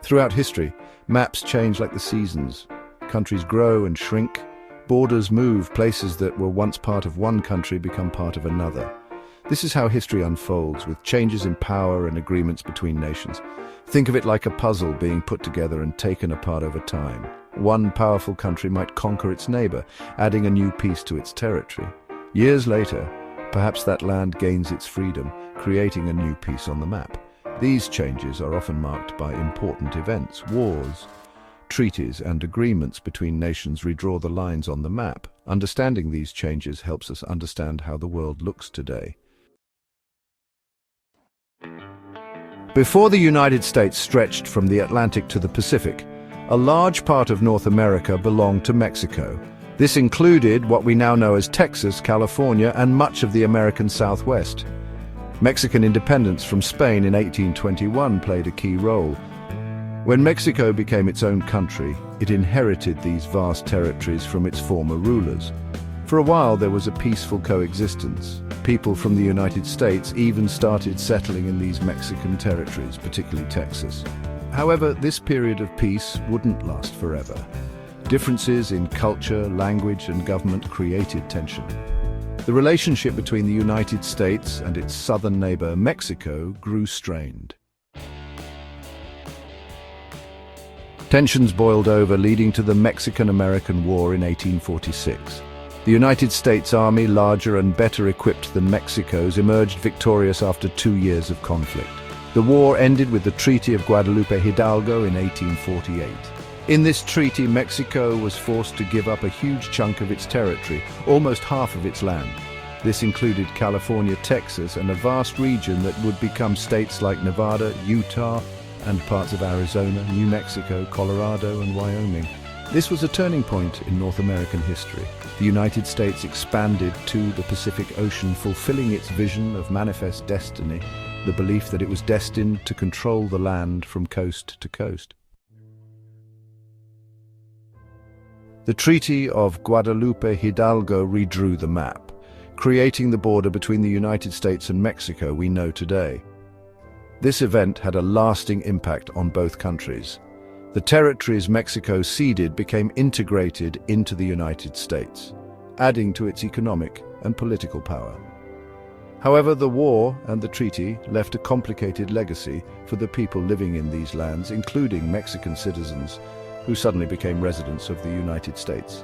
Throughout history, maps change like the seasons. Countries grow and shrink. Borders move. Places that were once part of one country become part of another. This is how history unfolds, with changes in power and agreements between nations. Think of it like a puzzle being put together and taken apart over time. One powerful country might conquer its neighbor, adding a new piece to its territory. Years later, perhaps that land gains its freedom, creating a new piece on the map. These changes are often marked by important events, wars. Treaties and agreements between nations redraw the lines on the map. Understanding these changes helps us understand how the world looks today. Before the United States stretched from the Atlantic to the Pacific, a large part of North America belonged to Mexico. This included what we now know as Texas, California, and much of the American Southwest. Mexican independence from Spain in 1821 played a key role. When Mexico became its own country, it inherited these vast territories from its former rulers. For a while, there was a peaceful coexistence. People from the United States even started settling in these Mexican territories, particularly Texas. However, this period of peace wouldn't last forever. Differences in culture, language, and government created tension. The relationship between the United States and its southern neighbor, Mexico, grew strained. Tensions boiled over, leading to the Mexican-American War in 1846. The United States Army, larger and better equipped than Mexico's, emerged victorious after 2 years of conflict. The war ended with the Treaty of Guadalupe Hidalgo in 1848. In this treaty, Mexico was forced to give up a huge chunk of its territory, almost half of its land. This included California, Texas, and a vast region that would become states like Nevada, Utah, and parts of Arizona, New Mexico, Colorado, and Wyoming. This was a turning point in North American history. The United States expanded to the Pacific Ocean, fulfilling its vision of manifest destiny, the belief that it was destined to control the land from coast to coast. The Treaty of Guadalupe Hidalgo redrew the map, creating the border between the United States and Mexico we know today. This event had a lasting impact on both countries. The territories Mexico ceded became integrated into the United States, adding to its economic and political power. However, the war and the treaty left a complicated legacy for the people living in these lands, including Mexican citizens who suddenly became residents of the United States.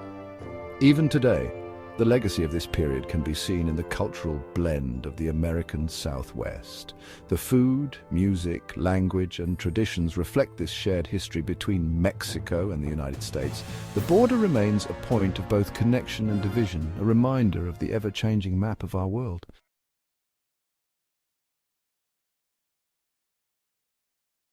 Even today, the legacy of this period can be seen in the cultural blend of the American Southwest. The food, music, language, and traditions reflect this shared history between Mexico and the United States. The border remains a point of both connection and division, a reminder of the ever-changing map of our world.